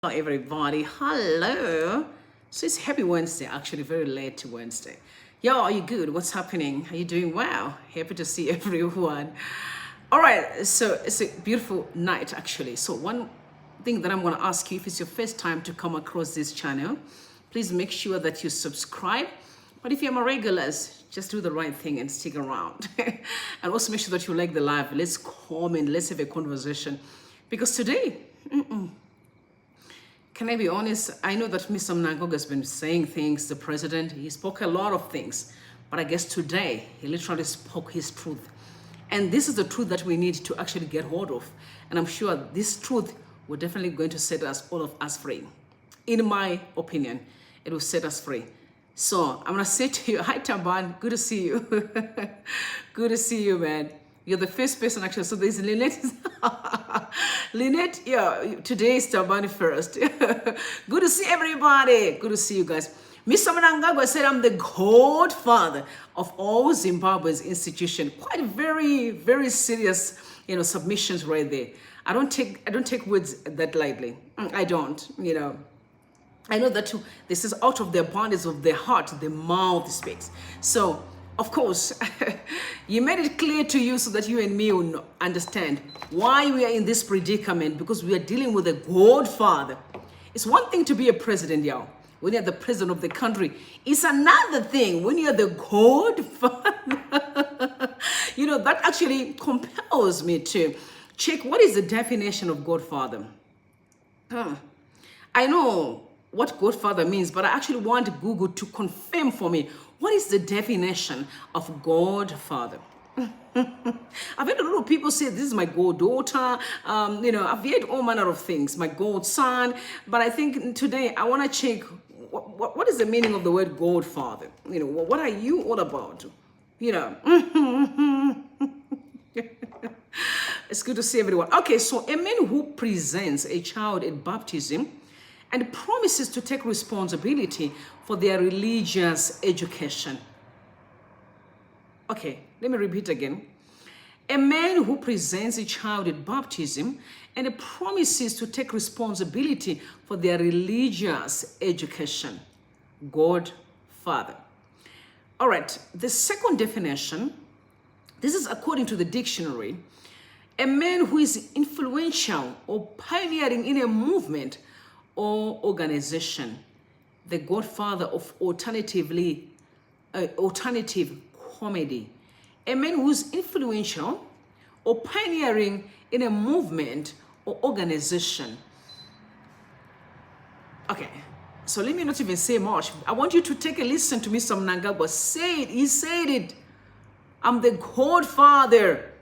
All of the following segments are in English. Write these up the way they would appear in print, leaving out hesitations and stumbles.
Hello everybody, hello. So it's happy Wednesday, actually very late Wednesday. Yo, are you good? What's happening? Are you doing well? Happy to see everyone. All right, so it's a beautiful night actually. So one thing that I'm going to ask you, if it's your first time to come across this channel, please make sure that you subscribe. But if you're my regulars, just do the right thing and stick around. And also make sure that you like the live. Let's comment, let's have a conversation. Because today, can I be honest? I know that Mr. Mnangagwa has been saying things, the president, he spoke a lot of things, but I guess today he literally spoke his truth. And this is the truth that we need to actually get hold of. And I'm sure this truth will definitely going to set us, all of us free. In my opinion, it will set us free. So I'm gonna say to you, hi Tamban, good to see you. Good to see you, man. You're the first person actually. So there's Lynette. Lynette, yeah, today is Tabani first. Good to see everybody. Good to see you guys. Mr. Mnangagwa said, I'm the godfather of all Zimbabwe's institution. Quite very, very serious, submissions right there. I don't take words that lightly. I don't, I know that too. This is out of the abundance of the heart, the mouth speaks. So, of course, you made it clear to you so that you and me will understand why we are in this predicament, because we are dealing with a godfather. It's one thing to be a president, y'all. When you're the president of the country, it's another thing when you're the godfather. That actually compels me to check what is the definition of godfather. I know what godfather means, but I actually want Google to confirm for me what is the definition of godfather. I've heard a lot of people say this is my goddaughter. I've heard all manner of things, my godson. But I think today I want to check what is the meaning of the word godfather. What are you all about? It's good to see everyone. Okay, so a man who presents a child at baptism and promises to take responsibility for their religious education. Okay, let me repeat again. A man who presents a child at baptism and promises to take responsibility for their religious education. Godfather. All right, the second definition, this is according to the dictionary, a man who is influential or pioneering in a movement or organization, the godfather of alternative comedy, a man who's influential or pioneering in a movement or organization. Okay, so let me not even say much. I want you to take a listen to Mr. Mnangagwa. Say it, he said it. I'm the godfather.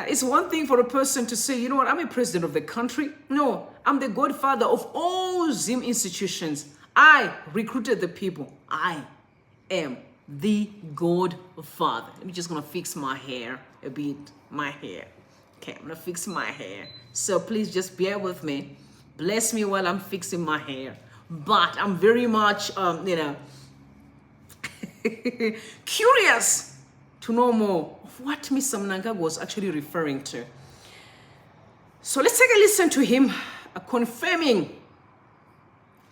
It's one thing for a person to say, you know what, I'm a president of the country. No, I'm the godfather of all Zim institutions. I recruited the people. I am the godfather. I'm just going to fix my hair a bit. My hair. Okay, I'm going to fix my hair. So please just bear with me. Bless me while I'm fixing my hair. But I'm very much, curious to know more of what Mr. Mnangagwa was actually referring to. So let's take a listen to him confirming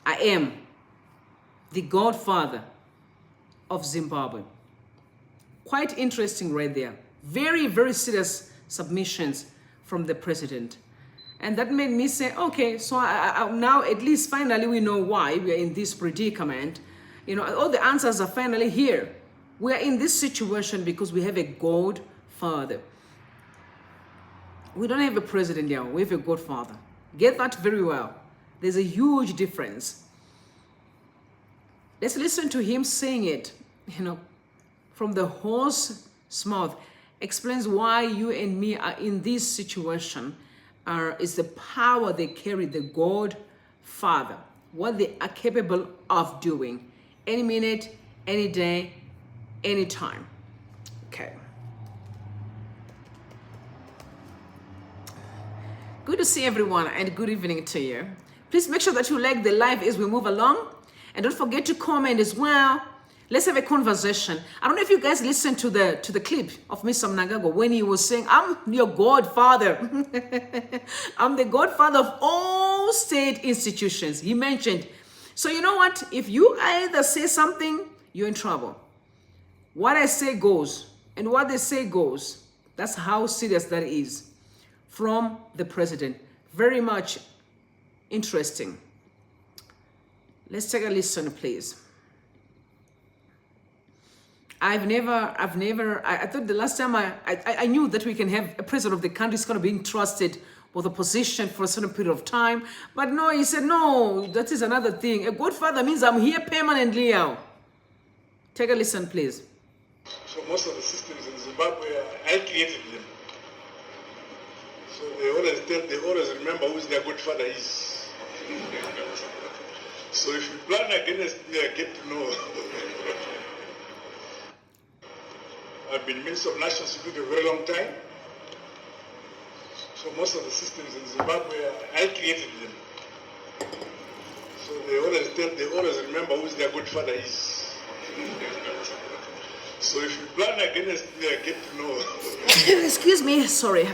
I am the godfather of Zimbabwe. Quite interesting right there. Very, very serious submissions from the president. And that made me say, okay, so I now at least finally we know why we are in this predicament. All the answers are finally here. We are in this situation because we have a godfather. We don't have a president now, we have a godfather. Get that very well. There's a huge difference. Let's listen to him saying it, from the horse's mouth. Explains why you and me are in this situation. Is the power they carry, the godfather. What they are capable of doing. Any minute, any day, anytime. Okay. Good to see everyone and good evening to you. Please make sure that you like the live as we move along. And don't forget to comment as well. Let's have a conversation. I don't know if you guys listened to the clip of Mr. Mnangagwa when he was saying, I'm your godfather. I'm the godfather of all state institutions. He mentioned. So you know what? If you either say something, you're in trouble. What I say goes, and what they say goes. That's how serious that is from the president. Very much interesting. Let's take a listen, please. I thought the last time I knew that we can have a president of the country is going to be entrusted with a position for a certain period of time. But no, he said, no, that is another thing. A godfather means I'm here permanently now. Take a listen, please. So most of the systems in Zimbabwe, I created them. So they always remember who their godfather is. So if you plan against me, I get to know. I've been Minister of National Security a very long time. So most of the systems in Zimbabwe, I created them. So they always remember who their godfather is. So if you plan against me, I get to know. Excuse me, sorry.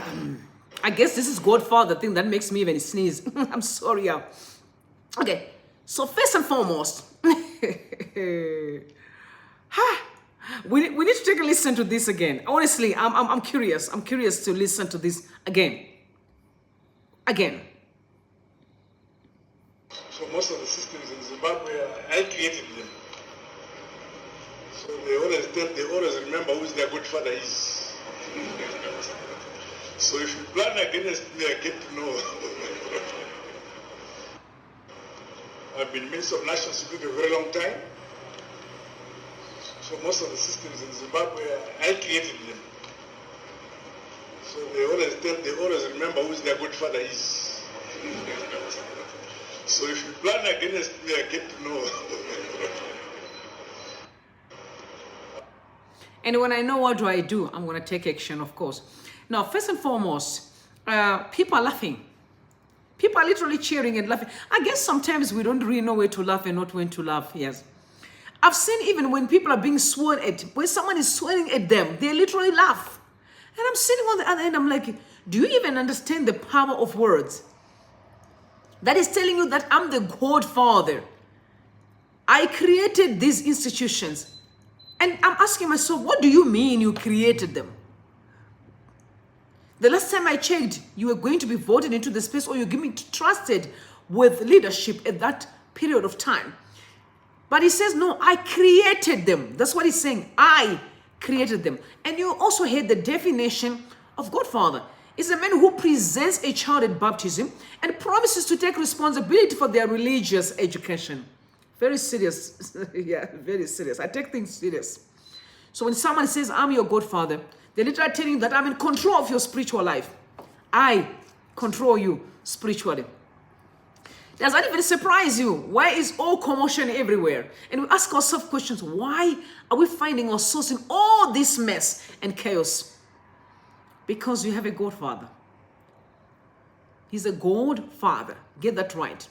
I guess this is godfather thing that makes me even sneeze. I'm sorry. Okay, so first and foremost, we need to take a listen to this again. Honestly, I'm curious. I'm curious to listen to this again. So most of the systems in Zimbabwe, I created them. So they always remember who their godfather is. So if you plan against me, I get to know. I've been Minister of National Security a very long time. So most of the systems in Zimbabwe, I created them. So they always remember who their godfather is. So if you plan against me, I get to know. And when I know what do I do, I'm going to take action, of course. Now, first and foremost, people are laughing. People are literally cheering and laughing. I guess sometimes we don't really know where to laugh and not when to laugh, yes. I've seen even when people are being sworn at, when someone is swearing at them, they literally laugh. And I'm sitting on the other end, I'm like, do you even understand the power of words? That is telling you that I'm the godfather. I created these institutions. And I'm asking myself, what do you mean you created them? The last time I checked, you were going to be voted into the space or you're being trusted with leadership at that period of time. But he says, no, I created them. That's what he's saying. I created them. And you also heard the definition of godfather. It's a man who presents a child at baptism and promises to take responsibility for their religious education. Very serious. Yeah, very serious. I take things serious. So when someone says, I'm your godfather, they're literally telling you that I'm in control of your spiritual life. I control you spiritually. Does that even surprise you? Why is all commotion everywhere? And we ask ourselves questions. Why are we finding ourselves in all this mess and chaos? Because you have a godfather. He's a godfather. Get that right.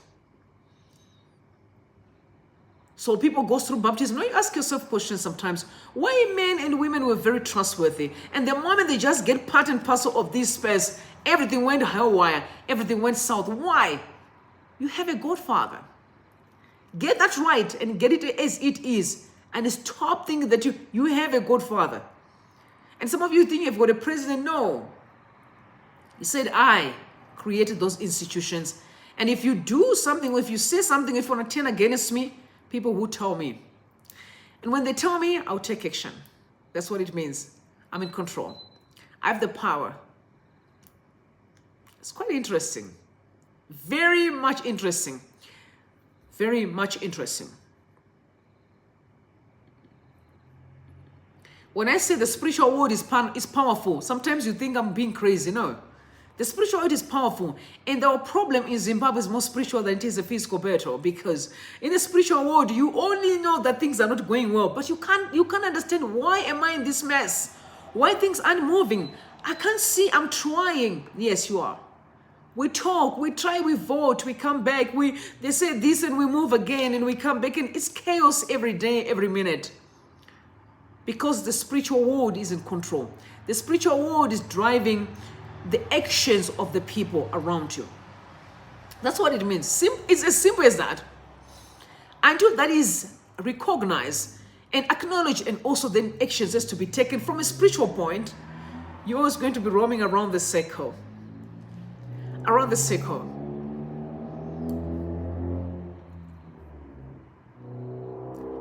So people go through baptism. Now you ask yourself questions sometimes. Why men and women were very trustworthy? And the moment they just get part and parcel of this space, everything went haywire. Everything went south. Why? You have a godfather. Get that right and get it as it is. And stop thinking that you have a godfather. And some of you think you've got a president. No. He said, I created those institutions. And if you do something, or if you say something, if you want to turn against me, people will tell me. And when they tell me, I'll take action. That's what it means. I'm in control. I have the power. It's quite interesting. Very much interesting. Very much interesting. When I say the spiritual world is powerful, sometimes you think I'm being crazy. No. The spiritual world is powerful. And our problem in Zimbabwe is more spiritual than it is a physical battle. Because in the spiritual world, you only know that things are not going well. But you can't understand, why am I in this mess? Why things aren't moving? I can't see, I'm trying. Yes, you are. We talk, we try, we vote, we come back. They say this and we move again and we come back. And it's chaos every day, every minute. because the spiritual world is in control. The spiritual world is driving the actions of the people around you. That's what it means. It's as simple as that. Until that is recognized and acknowledged, and also then actions has to be taken from a spiritual point, you're always going to be roaming around the circle. Around the circle.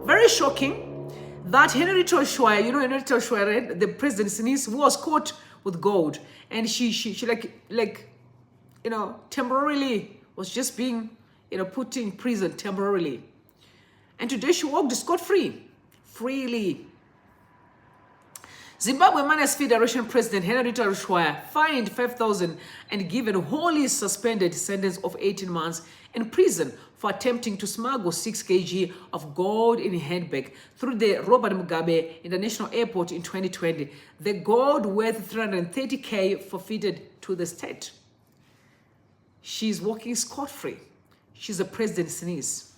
Very shocking that Henrietta Rushwaya, you know Henrietta Rushwaya, the president's niece, was caught with gold, and she like you know, temporarily was just being, you know, put in prison temporarily. And today she walked scot-free, freely. Zimbabwe Miners Federation President Henrietta Rushwaya fined 5,000 and given a wholly suspended sentence of 18 months in prison for attempting to smuggle 6 kg of gold in a handbag through the Robert Mugabe International Airport in 2020. The gold worth 330K forfeited to the state. She's walking scot-free. She's a president's niece.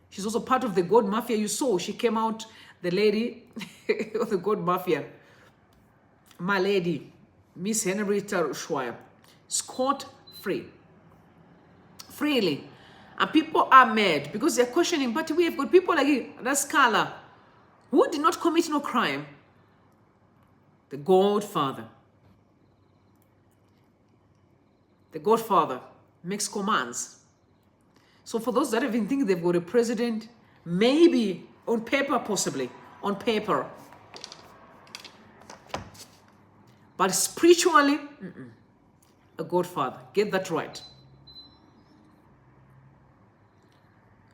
She's also part of the gold mafia. You saw she came out, the lady of the gold mafia, my lady, Miss Henrietta Rushwaya, scot-free, freely. And people are mad because they're questioning, but we have got people like Raskala who did not commit no crime. The Godfather. The Godfather makes commands. So for those that even think they've got a president, maybe on paper, possibly, on paper. But spiritually, a Godfather. Get that right.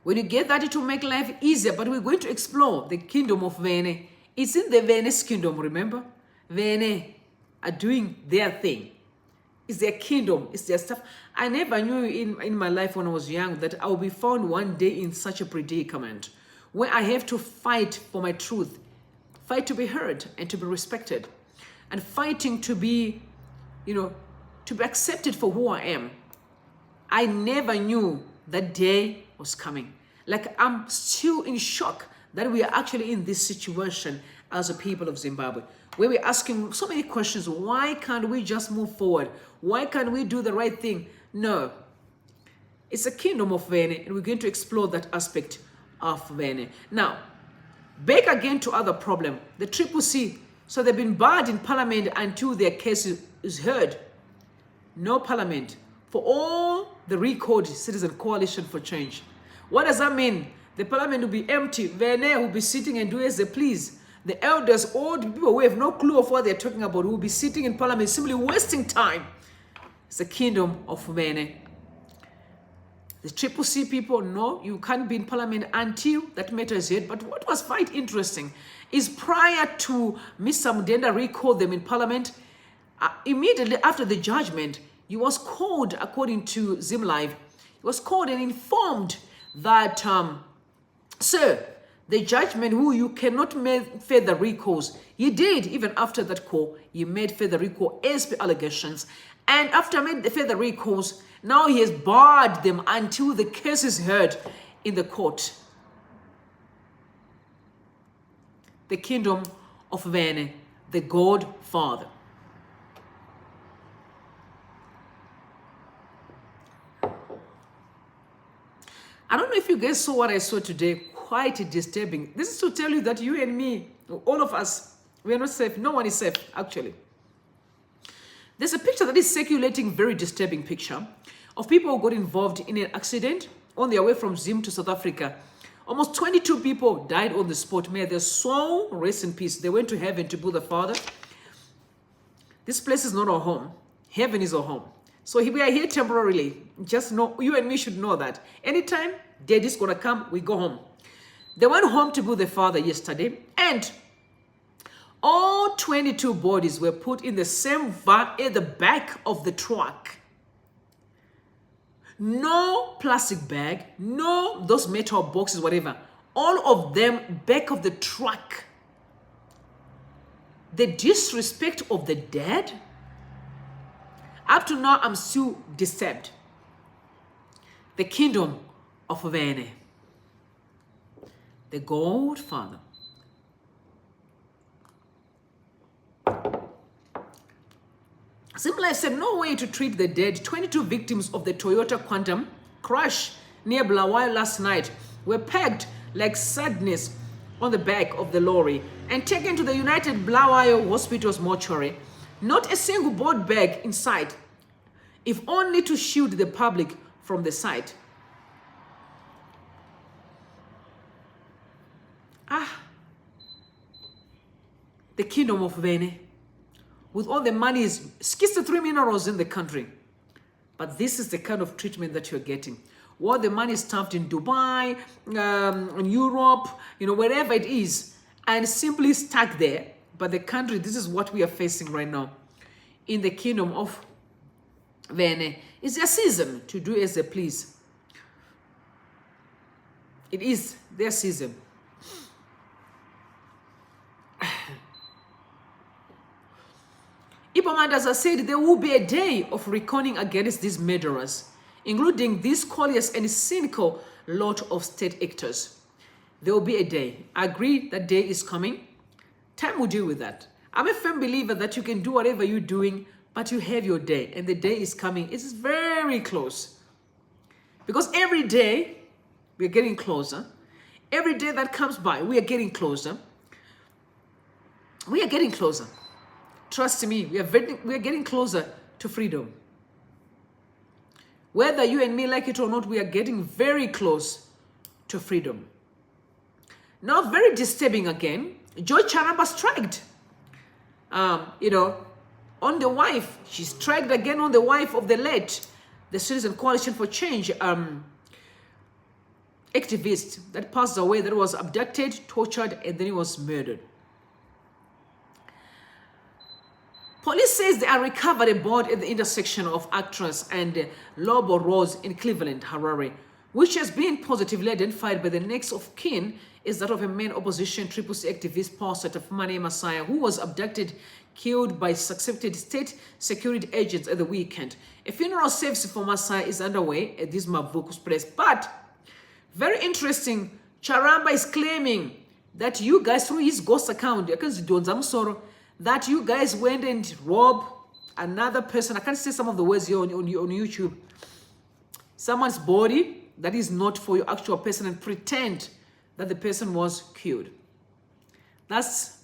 When you get that, it will make life easier. But we're going to explore the kingdom of Vene. It's in the Vene's kingdom, remember? Vene are doing their thing. It's their kingdom. It's their stuff. I never knew in my life when I was young that I will be found one day in such a predicament where I have to fight for my truth, fight to be heard and to be respected, and fighting to be, you know, to be accepted for who I am. I never knew that day was coming. Like, I'm still in shock that we are actually in this situation as a people of Zimbabwe, where we're asking so many questions. Why can't we just move forward? Why can't we do the right thing? No. It's a kingdom of Vene, and we're going to explore that aspect of Vene. Now, back again to other problem, the Triple C. So they've been barred in parliament until their case is heard. No parliament for all the recalled Citizen Coalition for Change. What does that mean? The parliament will be empty. Vene will be sitting and do as they please. The elders, all the people who have no clue of what they're talking about, will be sitting in parliament, simply wasting time. It's the kingdom of Vene. The Triple C people, no, you can't be in parliament until that matter is heard. But what was quite interesting is prior to Mr. Mudenda recalled them in parliament, immediately after the judgment, he was called, according to Zim Live, he was called and informed that, sir, the judgment who you cannot make further recalls. He did, even after that call, he made further recall as per allegations. And after made the further recalls, now he has barred them until the case is heard in the court. The kingdom of Vene, the Godfather. I don't know if you guys saw what I saw today. Quite disturbing. This is to tell you that you and me, all of us, we are not safe. No one is safe, actually. There's a picture that is circulating, very disturbing picture, of people who got involved in an accident on their way from Zim to South Africa. Almost 22 people died on the spot. May their soul rest in peace. They went to heaven to be the Father. This place is not our home. Heaven is our home. So we are here temporarily. Just know, you and me should know that. Anytime Dad is going to come, we go home. They went home to be the Father yesterday, and all 22 bodies were put in the same van at the back of the truck. No plastic bag, no those metal boxes, whatever. All of them back of the truck. The disrespect of the dead. Up to now, I'm still disturbed. The kingdom of Vene. The Godfather. Simlife said, no way to treat the dead. 22 victims of the Toyota Quantum crash near Bulawayo last night were pegged like sadness on the back of the lorry and taken to the United Bulawayo Hospital's mortuary. Not a single board bag in sight, if only to shield the public from the sight. The kingdom of Vene, with all the money, is 63 minerals in the country. But this is the kind of treatment that you're getting. All the money is stuffed in Dubai, in Europe, wherever it is, and simply stuck there. But the country, this is what we are facing right now. In the kingdom of Vene, it's their season to do as they please. It is their season. Ipomandaza said there will be a day of reckoning against these murderers, including this callous and cynical lot of state actors. There will be a day. I agree that day is coming. Time will deal with that. I'm a firm believer that you can do whatever you're doing, but you have your day, and the day is coming. It is very close. Because every day, we're getting closer. Every day that comes by, we are getting closer. We are getting closer. Trust me, we are getting closer to freedom. Whether you and me like it or not, we are getting very close to freedom. Now, very disturbing again, George Charamba striked, on the wife. She striked again on the wife of the late, the Citizen Coalition for Change activist that passed away, that was abducted, tortured, and then he was murdered. Police says they are recovered a board at the intersection of Actress and Lobo Rose in Cleveland, Harare, which has been positively identified by the next of kin is that of a main opposition CCC activist, Pastor Tapfumaneyi Masaya, who was abducted, killed by suspected state security agents at the weekend. A funeral service for Masaya is underway at this Mavuku's place. But, very interesting, Charamba is claiming that you guys, through his ghost account, that you guys went and robbed another person. I can't say some of the words here on YouTube. Someone's body that is not for your actual person and pretend that the person was killed. That's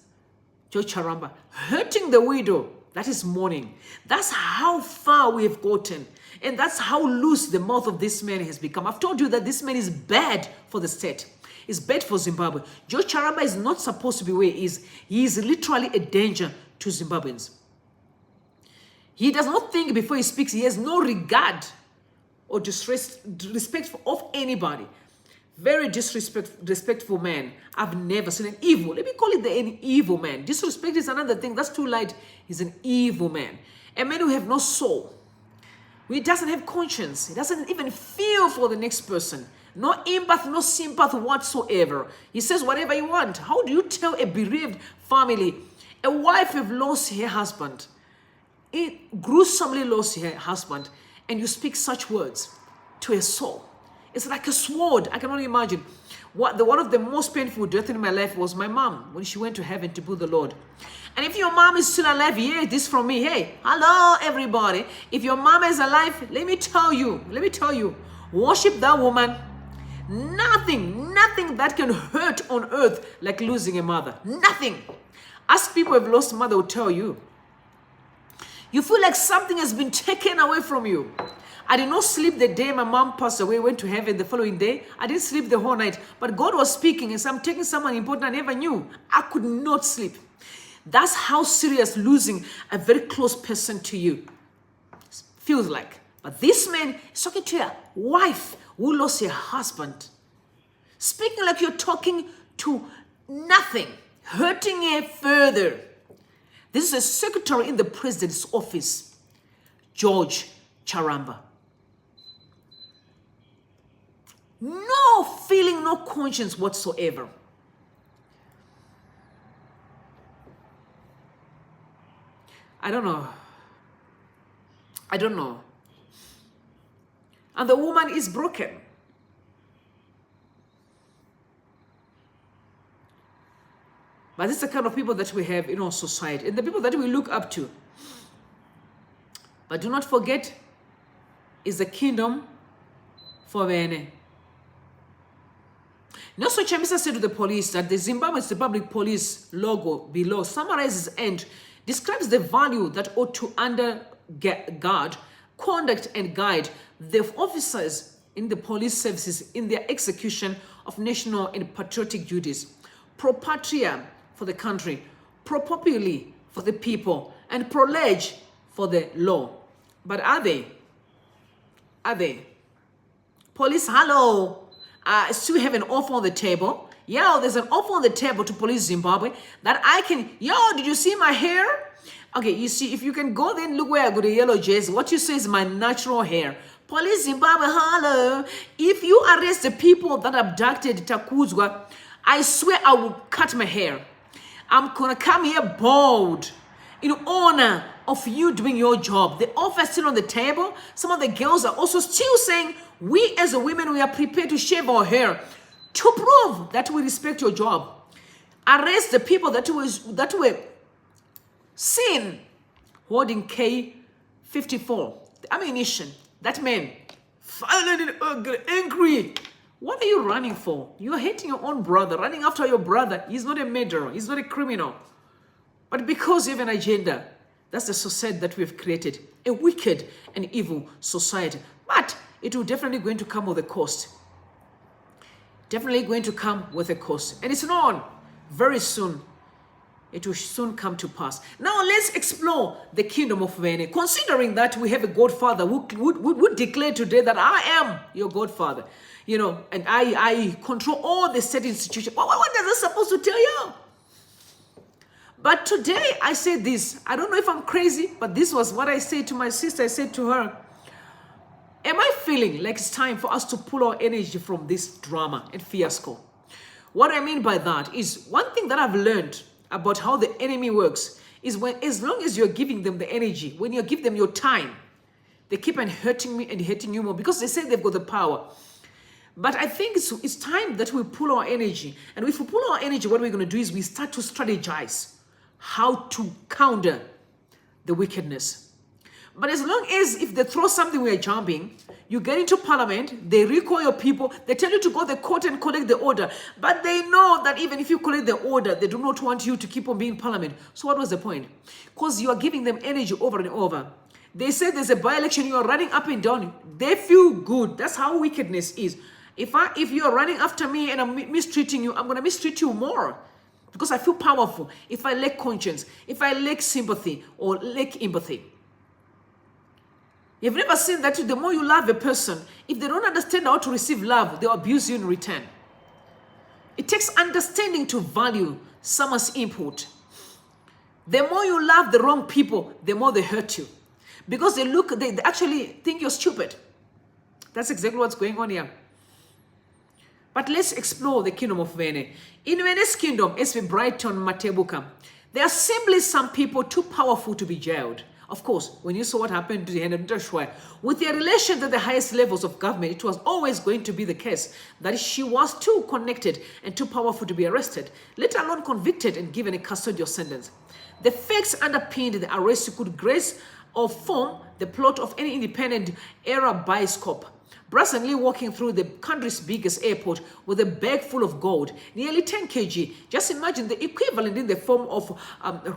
George Charamba. Hurting the widow, that is mourning. That's how far we have gotten. And that's how loose the mouth of this man has become. I've told you that this man is bad for the state. It's bad for Zimbabwe. George Charamba is not supposed to be where he is. He is literally a danger to Zimbabweans. He does not think before he speaks. He has no regard or respect of anybody. Very disrespectful man. I've never seen an evil. Let me call it an evil man. Disrespect is another thing. That's too light. He's an evil man. A man who have no soul. He doesn't have conscience. He doesn't even feel for the next person. No empathy, no sympathy whatsoever. He says whatever you want. How do you tell a bereaved family, a wife have lost her husband, it gruesomely lost her husband, and you speak such words to a soul? It's like a sword. I can only imagine. One of the most painful deaths in my life was my mom when she went to heaven to be the Lord. And if your mom is still alive, hear this from me. Hey, hello everybody. If your mom is alive, let me tell you, worship that woman. Nothing that can hurt on earth like losing a mother. Nothing. Ask people who have lost a mother will tell you. You feel like something has been taken away from you. I did not sleep the day my mom passed away, went to heaven the following day. I didn't sleep the whole night. But God was speaking and so I'm taking someone important I never knew. I could not sleep. That's how serious losing a very close person to you feels like. But this man is talking to your wife who lost her husband. Speaking like you're talking to nothing. Hurting her further. This is a secretary in the president's office. George Charamba. No feeling, no conscience whatsoever. I don't know. And the woman is broken. But this is the kind of people that we have in our society and the people that we look up to. But do not forget, is the kingdom for Vene. Nelson Chamisa said to the police that the Zimbabwe Republic Police logo below summarizes and describes the value that ought to undergird, conduct and guide the officers in the police services in their execution of national and patriotic duties. Pro patria for the country, pro populi for the people, and pro lege for the law. But are they? Are they? Police, hello. Still have an offer on the table. Yeah, there's an offer on the table to police Zimbabwe that I can, did you see my hair? Okay, you see, if you can go then look where I got a yellow jersey. What you say is my natural hair. Police Zimbabwe, hello. If you arrest the people that abducted Takuzwa, I swear I will cut my hair. I'm gonna come here bald in honor of you doing your job. The offer is still on the table. Some of the girls are also still saying, we as a women, we are prepared to shave our hair to prove that we respect your job. Arrest the people that were seen holding K-54, the ammunition. That man, violent and angry. What are you running for? You're hating your own brother, running after your brother. He's not a murderer. He's not a criminal. But because you have an agenda, that's the society that we've created. A wicked and evil society. But it will definitely going to come with a cost. Definitely going to come with a cost. And it's known very soon. It will soon come to pass. Now let's explore the kingdom of Vene. Considering that we have a godfather who declared today that I am your godfather. And I control all the state institutions. What is this supposed to tell you? But today I say this. I don't know if I'm crazy, but this was what I said to my sister. I said to her, am I feeling like it's time for us to pull our energy from this drama and fiasco? What I mean by that is one thing that I've learned about how the enemy works is when, as long as you're giving them the energy, when you give them your time, they keep on hurting me and hurting you more because they say they've got the power. But I think it's time that we pull our energy. And if we pull our energy, what we're going to do is we start to strategize how to counter the wickedness. But as long as if they throw something, we are jumping. You get into parliament, they recall your people, they tell you to go to the court and collect the order. But they know that even if you collect the order, they do not want you to keep on being in parliament. So what was the point? Because you are giving them energy over and over. They say there's a by-election, you are running up and down. They feel good. That's how wickedness is. If you are running after me and I'm mistreating you, I'm going to mistreat you more. Because I feel powerful. If I lack conscience, if I lack sympathy or lack empathy. You've never seen that the more you love a person, if they don't understand how to receive love, they'll abuse you in return. It takes understanding to value someone's input. The more you love the wrong people, the more they hurt you. Because they actually think you're stupid. That's exactly what's going on here. But let's explore the kingdom of Vene. In Vene's kingdom, S.V. Brighton Matebuka, there are simply some people too powerful to be jailed. Of course, when you saw what happened to Henrietta Rushwaya, with their relation to the highest levels of government, it was always going to be the case that she was too connected and too powerful to be arrested, let alone convicted and given a custodial sentence. The facts underpinned the arrest could grace or form the plot of any independent era bioscope. Brazenly walking through the country's biggest airport with a bag full of gold, nearly 10 kg. Just imagine the equivalent in the form of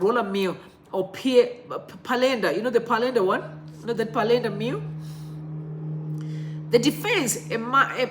roller meal or palenda. You know the palenda one? You know that palenda meal? The defense, a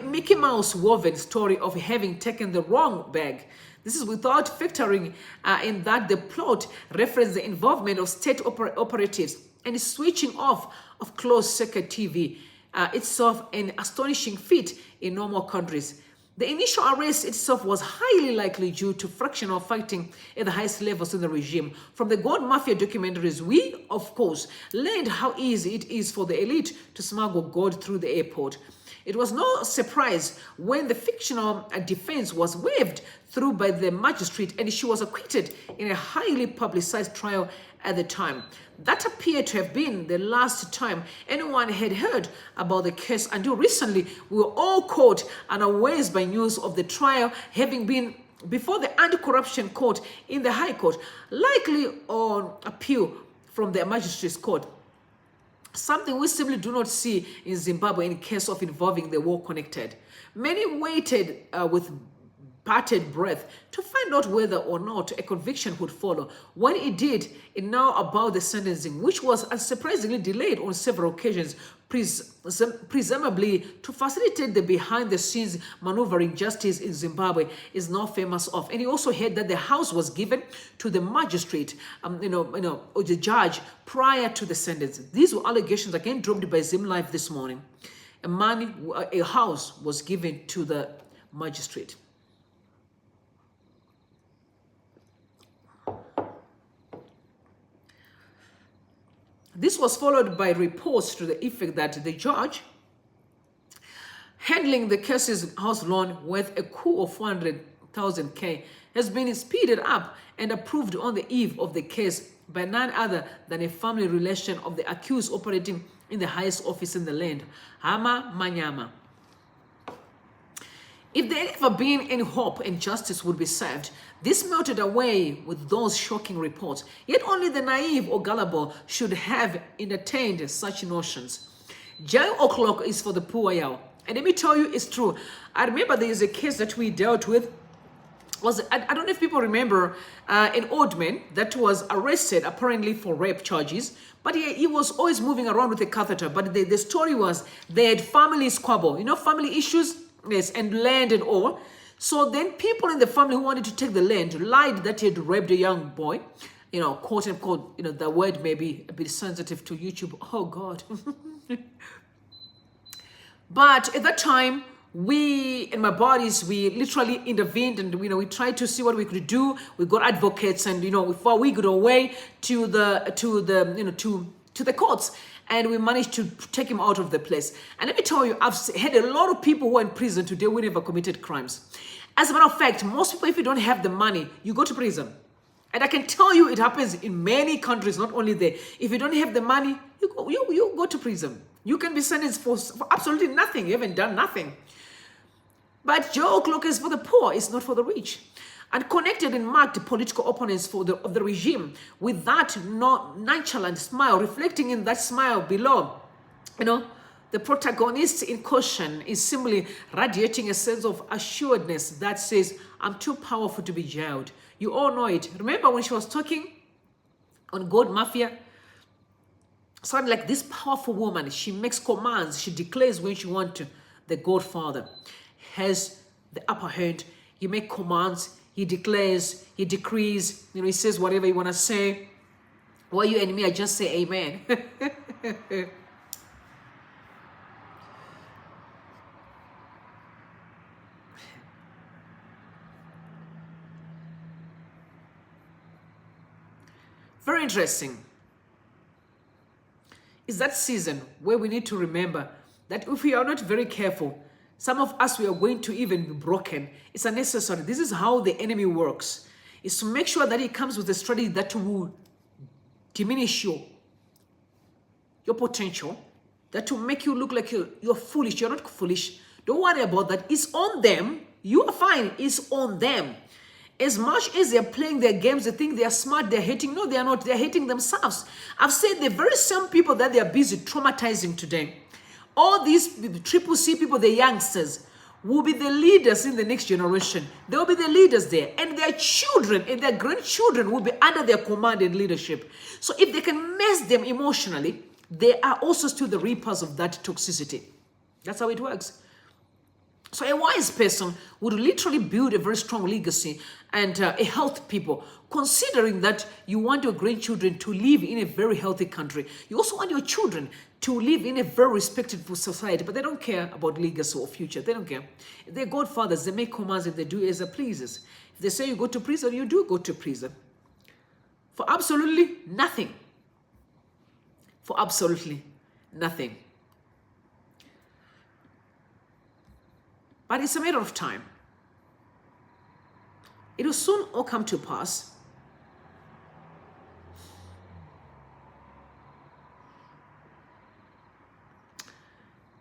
Mickey Mouse woven story of having taken the wrong bag. This is without factoring in that the plot referenced the involvement of state operatives and switching off of closed-circuit TV. Itself an astonishing feat in normal countries. The initial arrest itself was highly likely due to fractional fighting at the highest levels in the regime. From the gold mafia documentaries, we, of course, learned how easy it is for the elite to smuggle gold through the airport. It was no surprise when the fictional defense was waved through by the magistrate and she was acquitted in a highly publicized trial at the time. That appeared to have been the last time anyone had heard about the case until recently we were all caught unawares by news of the trial having been before the anti-corruption court in the High Court, likely on appeal from the magistrate's court. something we simply do not see in Zimbabwe in case of involving the war connected. Many waited with bated breath to find out whether or not a conviction would follow. When it did, it now about the sentencing, which was unsurprisingly delayed on several occasions, presumably to facilitate the behind-the-scenes maneuvering justice in Zimbabwe is now famous of. And he also heard that the house was given to the magistrate, or the judge prior to the sentence. These were allegations again dropped by Zim Live this morning. A house was given to the magistrate. This was followed by reports to the effect that the judge handling the case's house loan worth a coup of 400,000 K has been speeded up and approved on the eve of the case by none other than a family relation of the accused operating in the highest office in the land, Hama Manyama. If there had ever been any hope and justice would be served, this melted away with those shocking reports. Yet only the naive or gullible should have entertained such notions. Jail o'clock is for the poor, y'all. And let me tell you, it's true. I remember there is a case that we dealt with. I don't know if people remember an old man that was arrested apparently for rape charges, but he was always moving around with a catheter. But the story was they had family squabble, family issues. Yes, and land and all. So then people in the family who wanted to take the land lied that he had raped a young boy. Quote unquote, the word may be a bit sensitive to YouTube. Oh God. But at that time, we and my bodies, we literally intervened and we tried to see what we could do. We got advocates and before we got away to the courts. And we managed to take him out of the place. And let me tell you, I've had a lot of people who are in prison today who never committed crimes. As a matter of fact, most people, if you don't have the money, you go to prison. And I can tell you it happens in many countries, not only there. If you don't have the money, you go to prison. You can be sentenced for absolutely nothing. You haven't done nothing. But jail o'clock is for the poor, it's not for the rich. And connected and marked political opponents of the regime with that nonchalant smile, reflecting in that smile below. The protagonist in caution is simply radiating a sense of assuredness that says, I'm too powerful to be jailed. You all know it. Remember when she was talking on God Mafia? Sounded like this powerful woman. She makes commands. She declares when she wants to. The Godfather has the upper hand. He makes commands. He declares, he decrees, he says whatever you want to say. While you and me, I just say amen. Very interesting. It's that season where we need to remember that if we are not very careful, some of us, we are going to even be broken. It's unnecessary. This is how the enemy works. Is to make sure that he comes with a strategy that will diminish your potential, that will make you look like you're foolish. You're not foolish. Don't worry about that. It's on them. You are fine. It's on them. As much as they're playing their games, they think they are smart, they're hating. No, they are not. They're hating themselves. I've said the very same people that they are busy traumatizing today. All these triple C people, the youngsters, will be the leaders in the next generation. They will be the leaders there. And their children and their grandchildren will be under their command and leadership. So if they can mess them emotionally, they are also still the reapers of that toxicity. That's how it works. So a wise person would literally build a very strong legacy and a healthy people, considering that you want your grandchildren to live in a very healthy country. You also want your children to live in a very respectful society, but they don't care about legacy or future. They don't care. They're godfathers. They make commands and they do as it pleases. If they say you go to prison, you do go to prison. For absolutely nothing. For absolutely nothing. But it's a matter of time. It will soon all come to pass.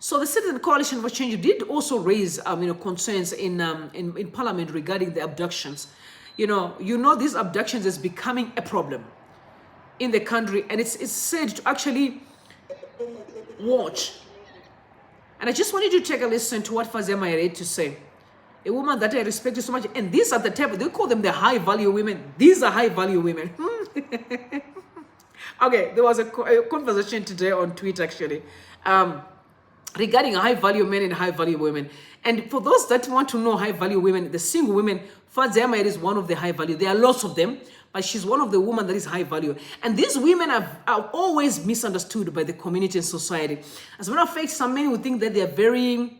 So the Citizen Coalition for Change did also raise concerns in Parliament regarding the abductions. These abductions is becoming a problem in the country, and it's said to actually Watch. And I just want you to take a listen to what Fazema had to say. A woman that I respect so much. And these are the type, they call them the high value women. These are high value women. Okay, there was a conversation today on Twitter actually. Regarding high value men and high value women. And for those that want to know high value women, the single women, Fazema is one of the high value. There are lots of them, but she's one of the women that is high value. And these women are always misunderstood by the community and society. As a matter of fact, some men would think that they are very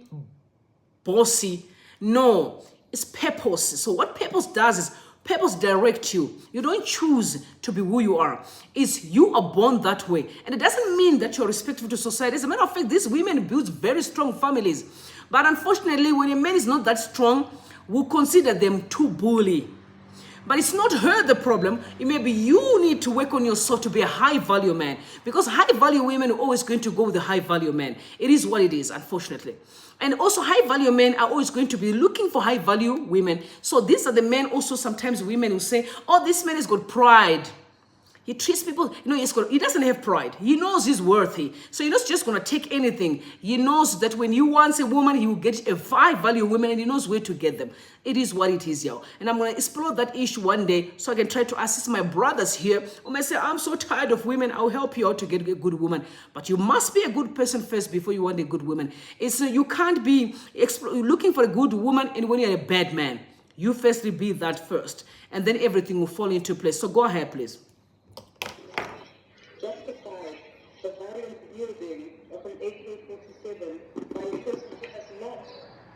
bossy. No, it's purpose. So what purpose does is purpose directs you. You don't choose to be who you are. It's you are born that way. And it doesn't mean that you're respectful to society. As a matter of fact, these women build very strong families. But unfortunately, when a man is not that strong, we'll consider them too bully. But it's not her the problem. It may be you need to work on yourself to be a high value man. Because high value women are always going to go with the high value men. It is what it is, unfortunately. And also high value men are always going to be looking for high value women. So these are the men also sometimes women who say, oh, this man has got pride. He treats people, he doesn't have pride. He knows he's worthy. So he's not just going to take anything. He knows that when you want a woman, he will get a high value woman and he knows where to get them. It is what it is, y'all. And I'm going to explore that issue one day so I can try to assist my brothers here who may say, I'm so tired of women. I'll help you out to get a good woman. But you must be a good person first before you want a good woman. You can't be looking for a good woman and when you're a bad man. You firstly be that first. And then everything will fall into place. So go ahead, please. Justified the violent wielding of an AK-47 by a person who has not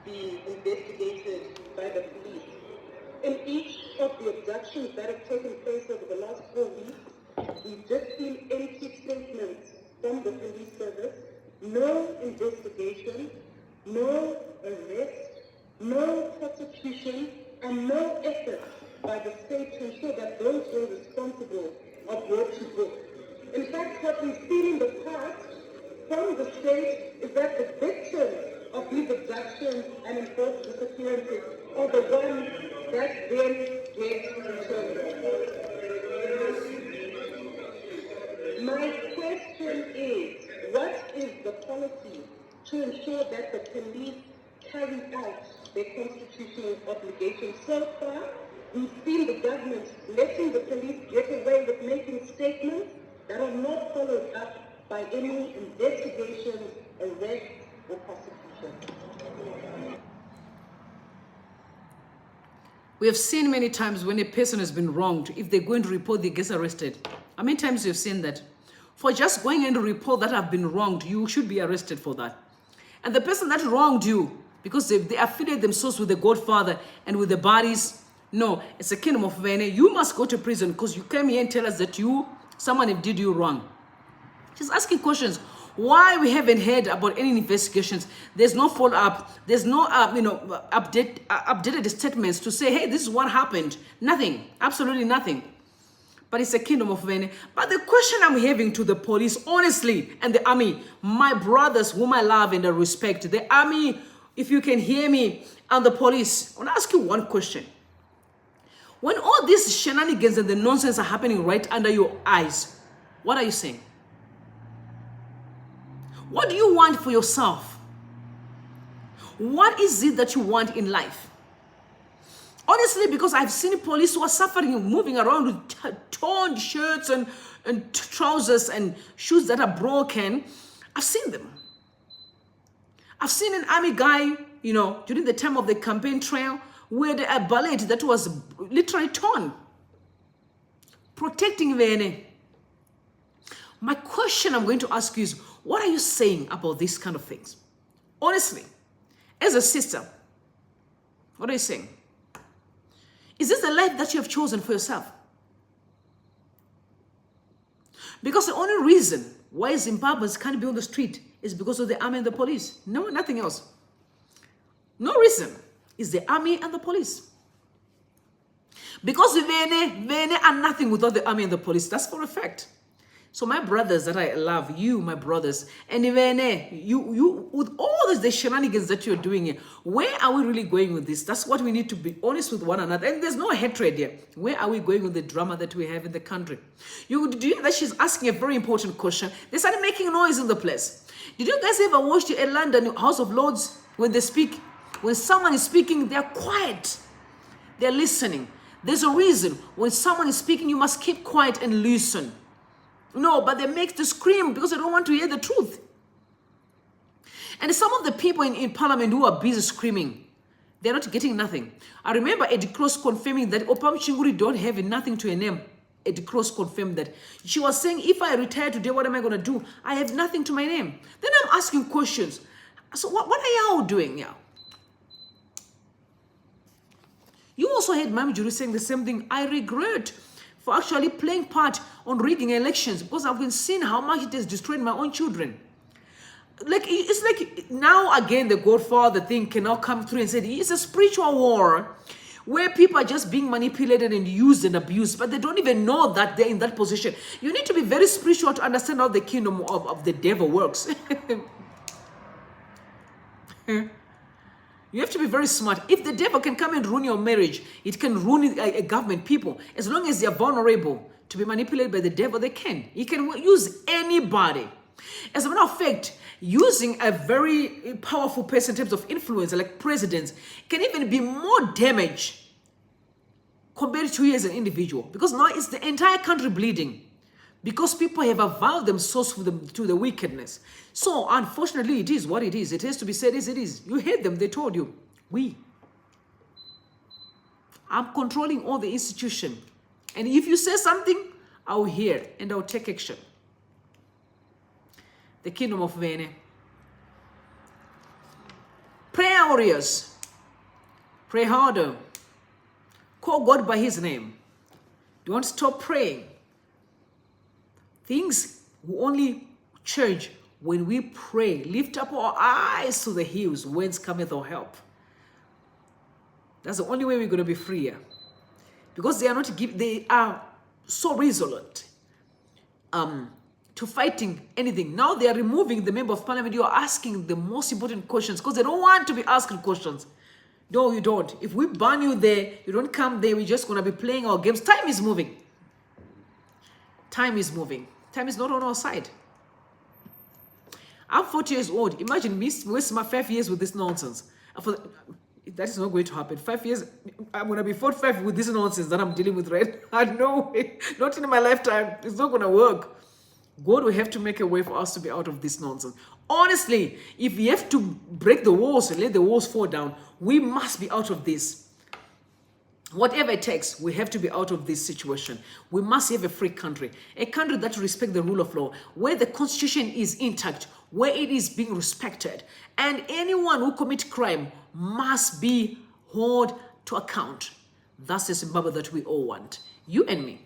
been investigated by the police. In each of the abductions that have taken place over the last 4 weeks, we've just seen empty statements from the police service, no investigation, no arrest, no prosecution, and no effort by the state to ensure that those who are responsible are brought to book. In fact, what we've seen in the past from the state is that the victims of these abductions and enforced disappearances are the ones that then get returned. My question is, what is the policy to ensure that the police carry out their constitutional obligations? So far, we've seen the government letting the police get away with making statements that are not followed up by any investigations, arrests, or prosecution. We have seen many times when a person has been wronged, if they're going to report, they get arrested. How many times you've seen that? For just going in to report that I've been wronged, you should be arrested for that. And the person that wronged you, because they affiliate themselves with the GodFather and with the bodies, no, it's a kingdom of Vene. You must go to prison because you came here and tell us that someone did you wrong. Just asking questions. Why we haven't heard about any investigations? There's no follow-up. There's no, updated statements to say, hey, this is what happened. Nothing. Absolutely nothing. But it's a kingdom of Vene. But the question I'm having to the police, honestly, and the army, my brothers whom I love and I respect, the army, if you can hear me, and the police, I want to ask you one question. When all these shenanigans and the nonsense are happening right under your eyes, what are you saying? What do you want for yourself? What is it that you want in life? Honestly, because I've seen police who are suffering, moving around with torn shirts and trousers and shoes that are broken. I've seen them. I've seen an army guy, during the time of the campaign trail, with a ballet that was literally torn, protecting Vene. My question I'm going to ask you is, what are you saying about these kind of things? Honestly, as a sister, what are you saying? Is this the life that you have chosen for yourself? Because the only reason why Zimbabweans can't be on the street is because of the army and the police. No, nothing else. No reason. It's the army and the police. Because Vene are nothing without the army and the police. That's for a fact. So my brothers that I love, you, my brothers, and Vene, you with all this the shenanigans that you're doing here? Where are we really going with this? That's what we need to be honest with one another. And there's no hatred here. Where are we going with the drama that we have in the country? Do you know that she's asking a very important question? They started making noise in the place. Did you guys ever watch the London House of Lords when they speak? When someone is speaking, they're quiet. They're listening. There's a reason. When someone is speaking, you must keep quiet and listen. No, but they make the scream because they don't want to hear the truth. And some of the people in parliament who are busy screaming, they're not getting nothing. I remember Eddie Cross confirming that Opam Chinguri don't have nothing to her name. Eddie Cross confirmed that. She was saying, if I retire today, what am I going to do? I have nothing to my name. Then I'm asking questions. So what are y'all doing now? You also heard Mami Juru saying the same thing. I regret for actually playing part on rigging elections because I've been seeing how much it has destroyed my own children. Like, it's like now again the Godfather thing can now come through and say it's a spiritual war where people are just being manipulated and used and abused, but they don't even know that they're in that position. You need to be very spiritual to understand how the kingdom of the devil works. You have to be very smart. If the devil can come and ruin your marriage, it can ruin a government, people. As long as they're vulnerable to be manipulated by the devil, they can. He can use anybody. As a matter of fact, using a very powerful person in terms of influence, like presidents, can even be more damage compared to you as an individual. Because now it's the entire country bleeding. Because people have avowed themselves to the wickedness. So, unfortunately, it is what it is. It has to be said as it is. You heard them. They told you. I'm controlling all the institution. And if you say something, I'll hear and I'll take action. The kingdom of Vene. Prayer warriors. Pray harder. Call God by his name. Don't stop praying. Things will only change when we pray. Lift up our eyes to the hills, whence cometh our help. That's the only way we're going to be freer. Because they are so resolute to fighting anything. Now they are removing the member of parliament. You are asking the most important questions because they don't want to be asking questions. No, you don't. If we ban you there, you don't come there, we're just going to be playing our games. Time is moving. Time is moving. Time is not on our side. I'm 40 years old. Imagine me wasting my 5 years with this nonsense. That is not going to happen. 5 years, I'm going to be 45 with this nonsense that I'm dealing with, right? No way. Not in my lifetime. It's not going to work. God will have to make a way for us to be out of this nonsense. Honestly, if we have to break the walls and let the walls fall down, we must be out of this. Whatever it takes, we have to be out of this situation. We must have a free country, a country that respects the rule of law, where the constitution is intact, where it is being respected, and anyone who commits crime must be held to account. That's the Zimbabwe that we all want, you and me.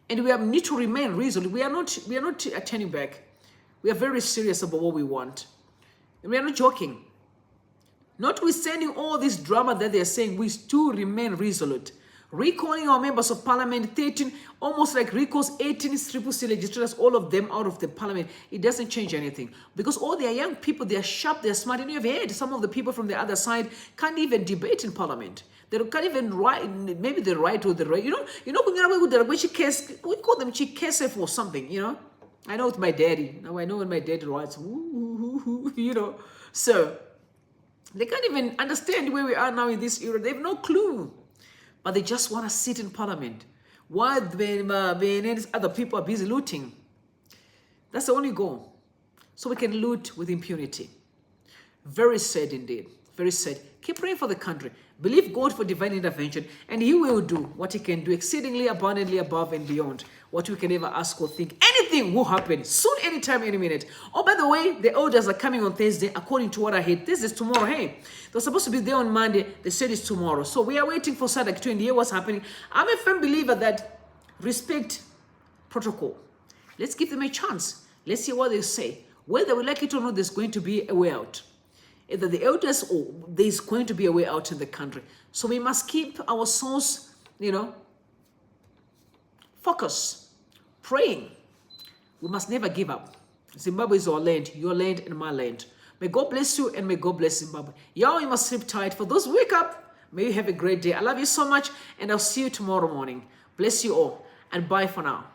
And we need to remain reasonable. We are not turning back. We are very serious about what we want. And we are not joking. Notwithstanding all this drama that they are saying, we still remain resolute. Recalling our members of parliament, 13, almost like recalls 18 triple C legislators, all of them out of the parliament. It doesn't change anything. Because all they are young people, they are sharp, they are smart. And you've heard some of the people from the other side can't even debate in parliament. They can't even write, maybe the right or the right. You know, we call them chikesef or something, you know. I know it's my daddy. Now I know when my daddy writes, you know. So, they can't even understand where we are now in this era. They have no clue. But they just want to sit in parliament. While other people are busy looting. That's the only goal. So we can loot with impunity. Very sad indeed. Very sad. Keep praying for the country. Believe God for divine intervention. And he will do what he can do exceedingly abundantly above and beyond what we can ever ask or think. Anything will happen soon, anytime, any minute. Oh, by the way, the elders are coming on Thursday, according to what I heard. This is tomorrow. Hey, they're supposed to be there on Monday. They said it's tomorrow. So we are waiting for Sadak to hear what's happening. I'm a firm believer that respect protocol. Let's give them a chance. Let's see what they say. Whether we like it or not, there's going to be a way out. Either the elders or there's going to be a way out in the country. So we must keep our souls, focus, praying. We must never give up. Zimbabwe is our land, your land and my land. May God bless you and may God bless Zimbabwe. Y'all, you must sleep tight. For those who wake up, may you have a great day. I love you so much and I'll see you tomorrow morning. Bless you all and bye for now.